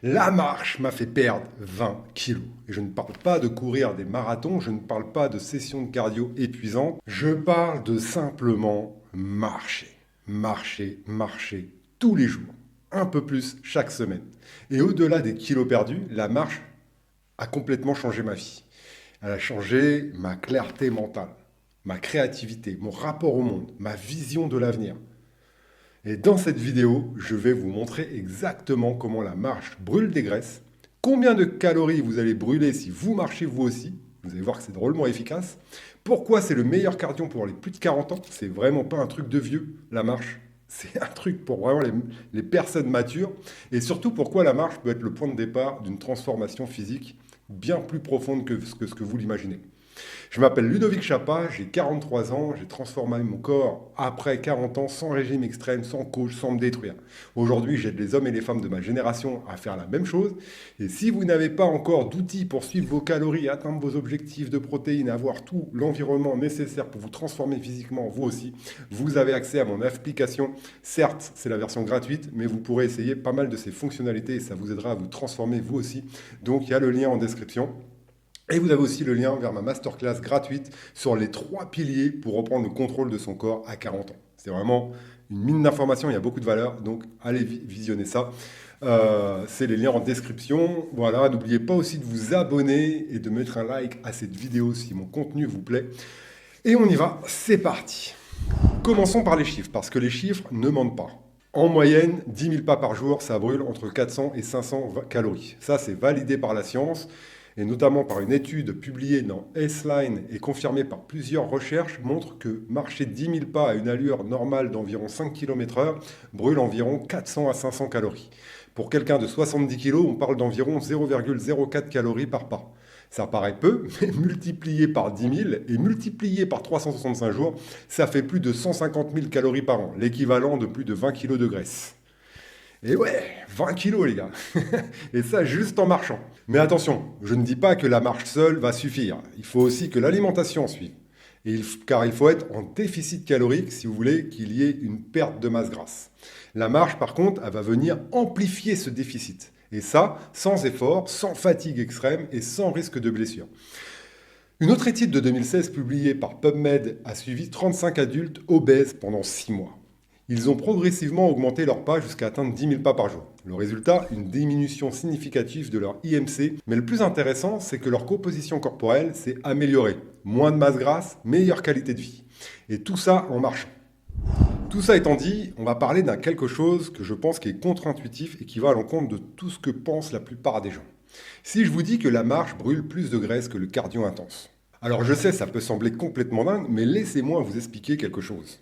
La marche m'a fait perdre 20 kilos. Et je ne parle pas de courir des marathons, je ne parle pas de sessions de cardio épuisantes, je parle de simplement marcher. Marcher, marcher tous les jours. Un peu plus chaque semaine. Et au-delà des kilos perdus, la marche a complètement changé ma vie. Elle a changé ma clarté mentale, ma créativité, mon rapport au monde, ma vision de l'avenir. Et dans cette vidéo, je vais vous montrer exactement comment la marche brûle des graisses, combien de calories vous allez brûler si vous marchez vous aussi, vous allez voir que c'est drôlement efficace, pourquoi c'est le meilleur cardio pour les plus de 40 ans, c'est vraiment pas un truc de vieux, la marche, c'est un truc pour vraiment les personnes matures, et surtout pourquoi la marche peut être le point de départ d'une transformation physique bien plus profonde que ce que vous l'imaginez. Je m'appelle Ludovic Chapa, j'ai 43 ans, j'ai transformé mon corps après 40 ans sans régime extrême, sans coach, sans me détruire. Aujourd'hui, j'aide les hommes et les femmes de ma génération à faire la même chose. Et si vous n'avez pas encore d'outils pour suivre vos calories, atteindre vos objectifs de protéines, avoir tout l'environnement nécessaire pour vous transformer physiquement, vous aussi, vous avez accès à mon application. Certes, c'est la version gratuite, mais vous pourrez essayer pas mal de ses fonctionnalités et ça vous aidera à vous transformer vous aussi. Donc, il y a le lien en description. Et vous avez aussi le lien vers ma masterclass gratuite sur les 3 piliers pour reprendre le contrôle de son corps à 40 ans. C'est vraiment une mine d'informations, il y a beaucoup de valeur, donc allez visionner ça. C'est les liens en description. Voilà, n'oubliez pas aussi de vous abonner et de mettre un like à cette vidéo si mon contenu vous plaît. Et on y va, c'est parti. Commençons par les chiffres, parce que les chiffres ne mentent pas. En moyenne, 10 000 pas par jour, ça brûle entre 400 et 500 calories. Ça, c'est validé par la science, et notamment par une étude publiée dans S-Line et confirmée par plusieurs recherches, montre que marcher 10 000 pas à une allure normale d'environ 5 km/h brûle environ 400 à 500 calories. Pour quelqu'un de 70 kg, on parle d'environ 0,04 calories par pas. Ça paraît peu, mais multiplié par 10 000 et multiplié par 365 jours, ça fait plus de 150 000 calories par an, l'équivalent de plus de 20 kg de graisse. Et ouais, 20 kilos les gars. Et ça juste en marchant. Mais attention, je ne dis pas que la marche seule va suffire. Il faut aussi que l'alimentation suive. Car il faut être en déficit calorique si vous voulez qu'il y ait une perte de masse grasse. La marche par contre, elle va venir amplifier ce déficit. Et ça, sans effort, sans fatigue extrême et sans risque de blessure. Une autre étude de 2016 publiée par PubMed a suivi 35 adultes obèses pendant 6 mois. Ils ont progressivement augmenté leurs pas jusqu'à atteindre 10 000 pas par jour. Le résultat, une diminution significative de leur IMC. Mais le plus intéressant, c'est que leur composition corporelle s'est améliorée. Moins de masse grasse, meilleure qualité de vie. Et tout ça en marchant. Tout ça étant dit, on va parler d'un quelque chose que je pense qui est contre-intuitif et qui va à l'encontre de tout ce que pensent la plupart des gens. Si je vous dis que la marche brûle plus de graisse que le cardio intense. Alors je sais, ça peut sembler complètement dingue, mais laissez-moi vous expliquer quelque chose.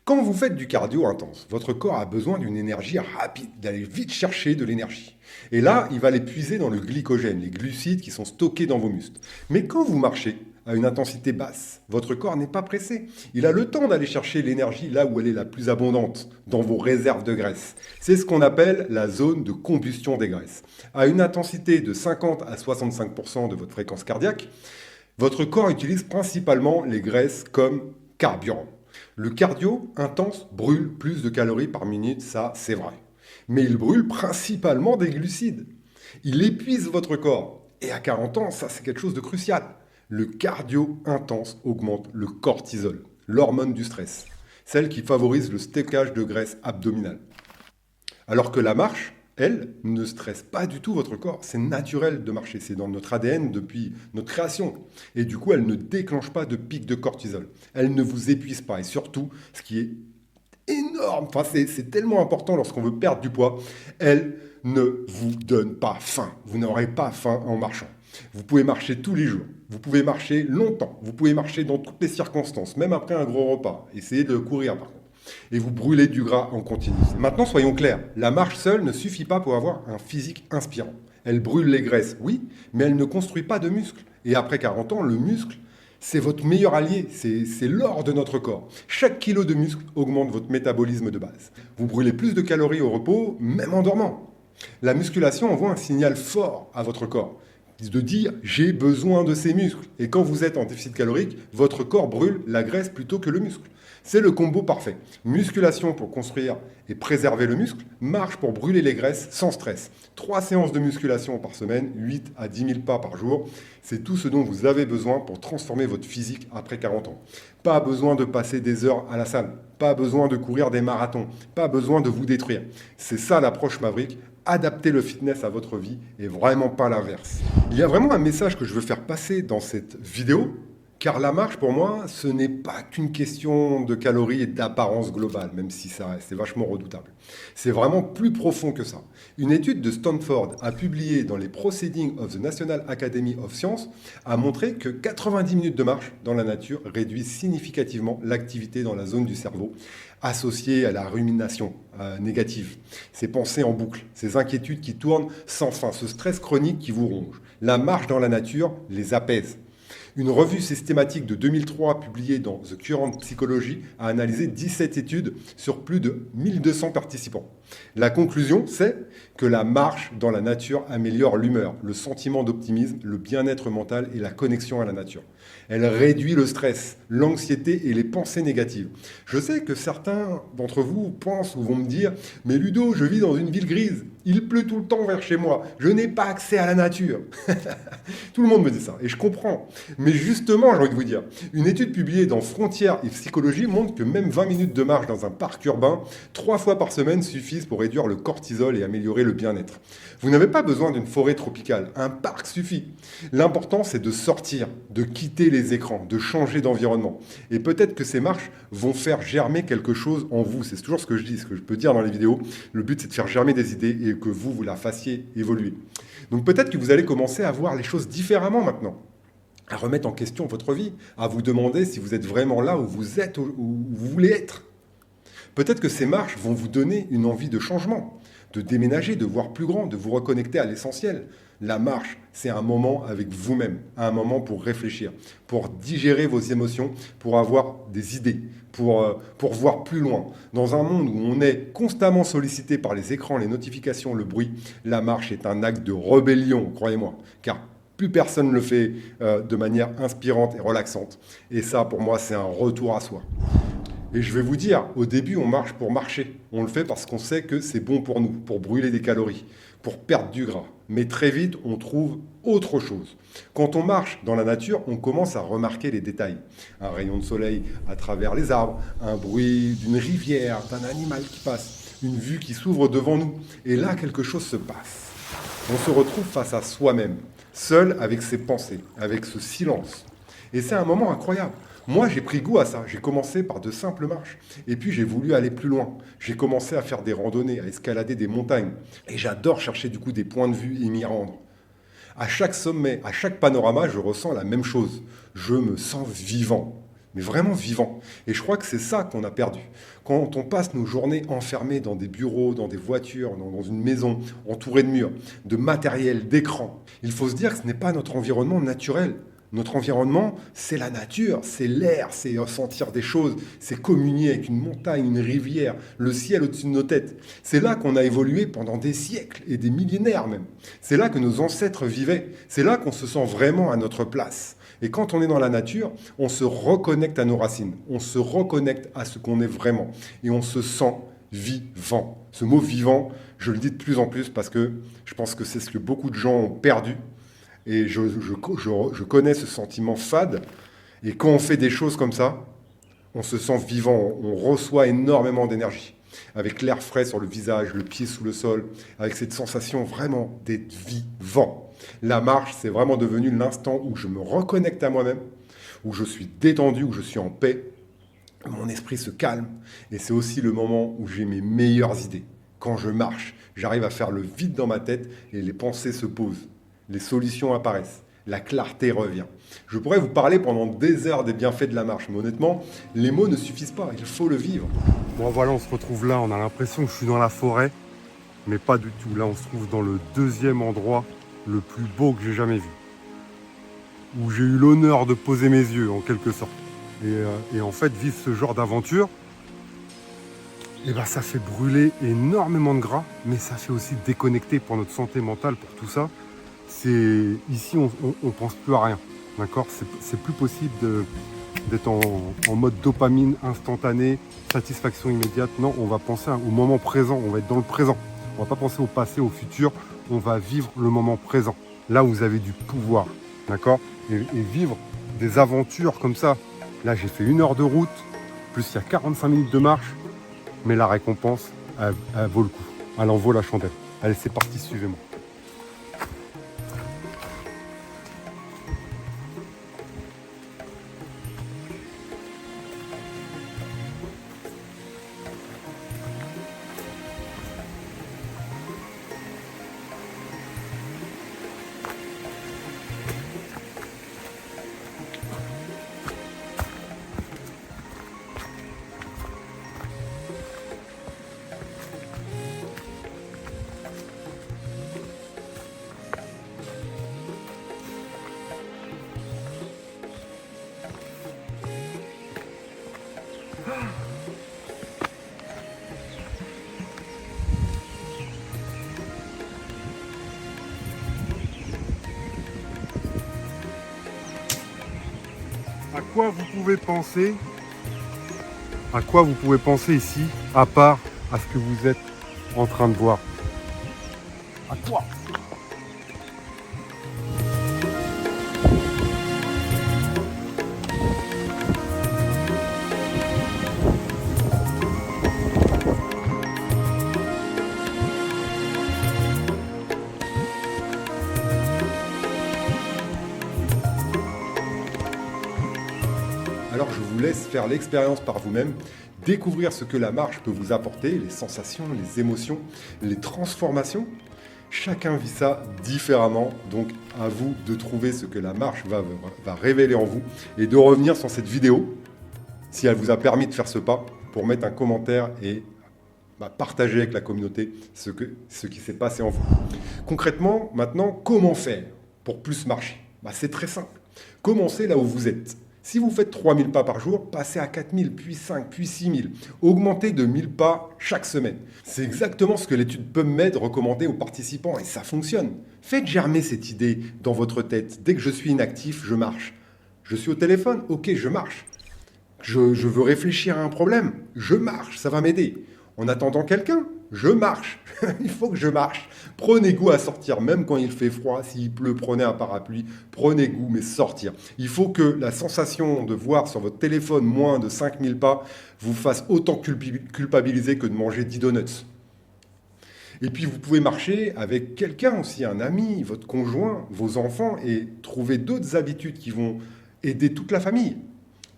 Quand vous faites du cardio intense, votre corps a besoin d'une énergie rapide, d'aller vite chercher de l'énergie. Et là, il va les puiser dans le glycogène, les glucides qui sont stockés dans vos muscles. Mais quand vous marchez à une intensité basse, votre corps n'est pas pressé. Il a le temps d'aller chercher l'énergie là où elle est la plus abondante, dans vos réserves de graisse. C'est ce qu'on appelle la zone de combustion des graisses. À une intensité de 50 à 65% de votre fréquence cardiaque, votre corps utilise principalement les graisses comme carburant. Le cardio intense brûle plus de calories par minute, ça c'est vrai. Mais il brûle principalement des glucides. Il épuise votre corps. Et à 40 ans, ça c'est quelque chose de crucial. Le cardio intense augmente le cortisol, l'hormone du stress, celle qui favorise le stockage de graisse abdominale. Alors que la marche, elle, ne stresse pas du tout votre corps. C'est naturel de marcher, c'est dans notre ADN depuis notre création. Et du coup, elle ne déclenche pas de pic de cortisol. Elle ne vous épuise pas. Et surtout, ce qui est énorme, enfin c'est tellement important lorsqu'on veut perdre du poids, elle ne vous donne pas faim. Vous n'aurez pas faim en marchant. Vous pouvez marcher tous les jours. Vous pouvez marcher longtemps. Vous pouvez marcher dans toutes les circonstances, même après un gros repas. Essayez de courir par contre. Et vous brûlez du gras en continu. Maintenant, soyons clairs, la marche seule ne suffit pas pour avoir un physique inspirant. Elle brûle les graisses, oui, mais elle ne construit pas de muscles. Et après 40 ans, le muscle, c'est votre meilleur allié, c'est l'or de notre corps. Chaque kilo de muscle augmente votre métabolisme de base. Vous brûlez plus de calories au repos, même en dormant. La musculation envoie un signal fort à votre corps de dire « j'ai besoin de ces muscles ». Et quand vous êtes en déficit calorique, votre corps brûle la graisse plutôt que le muscle. C'est le combo parfait. Musculation pour construire et préserver le muscle, marche pour brûler les graisses sans stress. 3 séances de musculation par semaine, 8 à 10 000 pas par jour. C'est tout ce dont vous avez besoin pour transformer votre physique après 40 ans. Pas besoin de passer des heures à la salle, pas besoin de courir des marathons, pas besoin de vous détruire. C'est ça l'approche Maverick. Adapter le fitness à votre vie et vraiment pas l'inverse. Il y a vraiment un message que je veux faire passer dans cette vidéo, car la marche pour moi, ce n'est pas qu'une question de calories et d'apparence globale, même si c'est vachement redoutable. C'est vraiment plus profond que ça. Une étude de Stanford a publié dans les Proceedings of the National Academy of Sciences a montré que 90 minutes de marche dans la nature réduit significativement l'activité dans la zone du cerveau associée à la rumination négative, ces pensées en boucle, ces inquiétudes qui tournent sans fin, ce stress chronique qui vous ronge. La marche dans la nature les apaise. Une revue systématique de 2003 publiée dans The Current Psychology a analysé 17 études sur plus de 1200 participants. La conclusion, c'est que la marche dans la nature améliore l'humeur, le sentiment d'optimisme, le bien-être mental et la connexion à la nature. Elle réduit le stress, l'anxiété et les pensées négatives. Je sais que certains d'entre vous pensent ou vont me dire « Mais Ludo, je vis dans une ville grise, il pleut tout le temps vers chez moi, je n'ai pas accès à la nature. » Tout le monde me dit ça, et je comprends. Mais justement, j'ai envie de vous dire, une étude publiée dans Frontières et Psychologie montre que même 20 minutes de marche dans un parc urbain, 3 fois par semaine suffisent pour réduire le cortisol et améliorer le bien-être. Vous n'avez pas besoin d'une forêt tropicale, un parc suffit. L'important, c'est de sortir, de quitter les écrans, de changer d'environnement. Et peut-être que ces marches vont faire germer quelque chose en vous. C'est toujours ce que je dis, ce que je peux dire dans les vidéos. Le but, c'est de faire germer des idées et que vous la fassiez évoluer. Donc peut-être que vous allez commencer à voir les choses différemment maintenant, à remettre en question votre vie, à vous demander si vous êtes vraiment là où vous êtes, où vous voulez être. Peut-être que ces marches vont vous donner une envie de changement, de déménager, de voir plus grand, de vous reconnecter à l'essentiel. La marche, c'est un moment avec vous-même, un moment pour réfléchir, pour digérer vos émotions, pour avoir des idées, pour voir plus loin. Dans un monde où on est constamment sollicité par les écrans, les notifications, le bruit, la marche est un acte de rébellion, croyez-moi, car plus personne ne le fait de manière inspirante et relaxante. Et ça, pour moi, c'est un retour à soi. Et je vais vous dire, au début, on marche pour marcher. On le fait parce qu'on sait que c'est bon pour nous, pour brûler des calories, pour perdre du gras. Mais très vite, on trouve autre chose. Quand on marche dans la nature, on commence à remarquer les détails. Un rayon de soleil à travers les arbres, un bruit d'une rivière, d'un animal qui passe, une vue qui s'ouvre devant nous. Et là, quelque chose se passe. On se retrouve face à soi-même, seul avec ses pensées, avec ce silence. Et c'est un moment incroyable. Moi, j'ai pris goût à ça. J'ai commencé par de simples marches. Et puis, j'ai voulu aller plus loin. J'ai commencé à faire des randonnées, à escalader des montagnes. Et j'adore chercher du coup des points de vue et m'y rendre. À chaque sommet, à chaque panorama, je ressens la même chose. Je me sens vivant. Mais vraiment vivant. Et je crois que c'est ça qu'on a perdu. Quand on passe nos journées enfermées dans des bureaux, dans des voitures, dans une maison, entourée de murs, de matériel, d'écrans, il faut se dire que ce n'est pas notre environnement naturel. Notre environnement, c'est la nature, c'est l'air, c'est sentir des choses, c'est communier avec une montagne, une rivière, le ciel au-dessus de nos têtes. C'est là qu'on a évolué pendant des siècles et des millénaires même. C'est là que nos ancêtres vivaient. C'est là qu'on se sent vraiment à notre place. Et quand on est dans la nature, on se reconnecte à nos racines, on se reconnecte à ce qu'on est vraiment et on se sent vivant. Ce mot vivant, je le dis de plus en plus parce que je pense que c'est ce que beaucoup de gens ont perdu. Et je connais ce sentiment fade. Et quand on fait des choses comme ça, on se sent vivant, on reçoit énormément d'énergie. Avec l'air frais sur le visage, le pied sous le sol, avec cette sensation vraiment d'être vivant. La marche, c'est vraiment devenu l'instant où je me reconnecte à moi-même, où je suis détendu, où je suis en paix. Mon esprit se calme. Et c'est aussi le moment où j'ai mes meilleures idées. Quand je marche, j'arrive à faire le vide dans ma tête et les pensées se posent. Les solutions apparaissent, la clarté revient. Je pourrais vous parler pendant des heures des bienfaits de la marche, mais honnêtement, les mots ne suffisent pas, il faut le vivre. Bon voilà, on se retrouve là, on a l'impression que je suis dans la forêt, mais pas du tout. Là, on se trouve dans le deuxième endroit le plus beau que j'ai jamais vu, où j'ai eu l'honneur de poser mes yeux, en quelque sorte. Et en fait, vivre ce genre d'aventure, ça fait brûler énormément de gras, mais ça fait aussi déconnecter pour notre santé mentale, pour tout ça. Ici, on pense plus à rien, d'accord. C'est plus possible d'être en mode dopamine instantané, satisfaction immédiate. Non, on va penser au moment présent, on va être dans le présent. On va pas penser au passé, au futur, on va vivre le moment présent. Là, vous avez du pouvoir, d'accord, et vivre des aventures comme ça. Là, j'ai fait 1 heure de route, plus il y a 45 minutes de marche, mais la récompense, elle vaut le coup. Elle en vaut la chandelle. Allez, c'est parti, suivez-moi. À quoi vous pouvez penser ici, à part à ce que vous êtes en train de voir? À quoi? Alors je vous laisse faire l'expérience par vous-même, découvrir ce que la marche peut vous apporter, les sensations, les émotions, les transformations. Chacun vit ça différemment, donc à vous de trouver ce que la marche va révéler en vous et de revenir sur cette vidéo, si elle vous a permis de faire ce pas, pour mettre un commentaire et partager avec la communauté ce qui s'est passé en vous. Concrètement, maintenant, comment faire pour plus marcher? C'est très simple. Commencez là où vous êtes. Si vous faites 3000 pas par jour, passez à 4000, puis 5, puis 6000. Augmentez de 1000 pas chaque semaine. C'est exactement ce que l'étude PubMed recommandait aux participants et ça fonctionne. Faites germer cette idée dans votre tête. Dès que je suis inactif, je marche. Je suis au téléphone, ok, je marche. Je veux réfléchir à un problème, je marche, ça va m'aider. En attendant quelqu'un, je marche. Il faut que je marche. Prenez goût à sortir, même quand il fait froid, s'il pleut, prenez un parapluie, prenez goût, mais sortir. Il faut que la sensation de voir sur votre téléphone moins de 5000 pas vous fasse autant culpabiliser que de manger 10 donuts. Et puis vous pouvez marcher avec quelqu'un aussi, un ami, votre conjoint, vos enfants, et trouver d'autres habitudes qui vont aider toute la famille.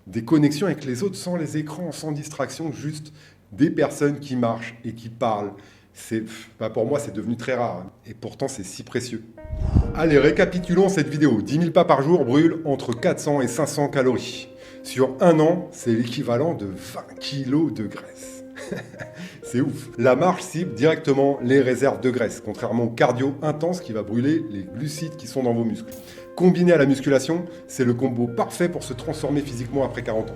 Des connexions avec les autres sans les écrans, sans distraction, juste des personnes qui marchent et qui parlent. Pour moi, c'est devenu très rare. Et pourtant, c'est si précieux. Allez, récapitulons cette vidéo. 10 000 pas par jour brûlent entre 400 et 500 calories. Sur 1 an, c'est l'équivalent de 20 kilos de graisse. C'est ouf. La marche cible directement les réserves de graisse, contrairement au cardio intense qui va brûler les glucides qui sont dans vos muscles. Combiné à la musculation, c'est le combo parfait pour se transformer physiquement après 40 ans.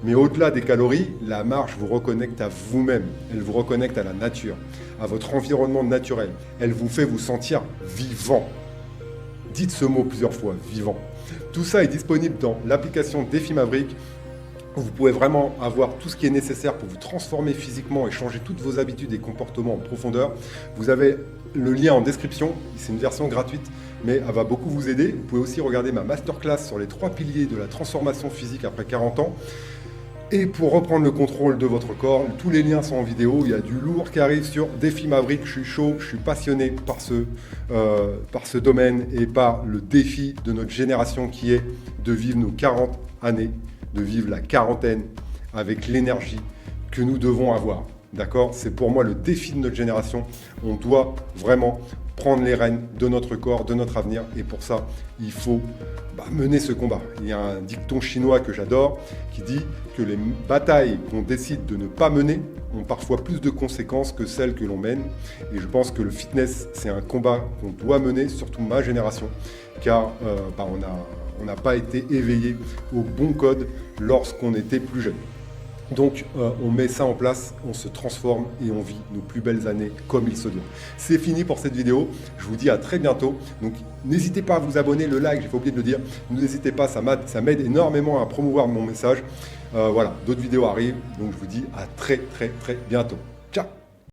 Mais au-delà des calories, la marche vous reconnecte à vous-même. Elle vous reconnecte à la nature, à votre environnement naturel. Elle vous fait vous sentir vivant. Dites ce mot plusieurs fois, vivant. Tout ça est disponible dans l'application Défi Maverick. Vous pouvez vraiment avoir tout ce qui est nécessaire pour vous transformer physiquement et changer toutes vos habitudes et comportements en profondeur. Vous avez le lien en description, c'est une version gratuite, mais elle va beaucoup vous aider. Vous pouvez aussi regarder ma masterclass sur les 3 piliers de la transformation physique après 40 ans. Et pour reprendre le contrôle de votre corps, tous les liens sont en vidéo, il y a du lourd qui arrive sur Défi Maverick, je suis chaud, je suis passionné par ce domaine et par le défi de notre génération qui est de vivre nos 40 années, de vivre la quarantaine avec l'énergie que nous devons avoir. D'accord? C'est pour moi le défi de notre génération. On doit vraiment prendre les rênes de notre corps, de notre avenir. Et pour ça, il faut mener ce combat. Il y a un dicton chinois que j'adore qui dit que les batailles qu'on décide de ne pas mener ont parfois plus de conséquences que celles que l'on mène. Et je pense que le fitness, c'est un combat qu'on doit mener, surtout ma génération, car on n'a pas été éveillé au bon code lorsqu'on était plus jeune. Donc on met ça en place, on se transforme et on vit nos plus belles années comme il se doit. C'est fini pour cette vidéo, je vous dis à très bientôt. Donc n'hésitez pas à vous abonner, le like, j'ai pas oublié de le dire. N'hésitez pas, ça m'aide énormément à promouvoir mon message. Voilà, d'autres vidéos arrivent, donc je vous dis à très bientôt. Ciao.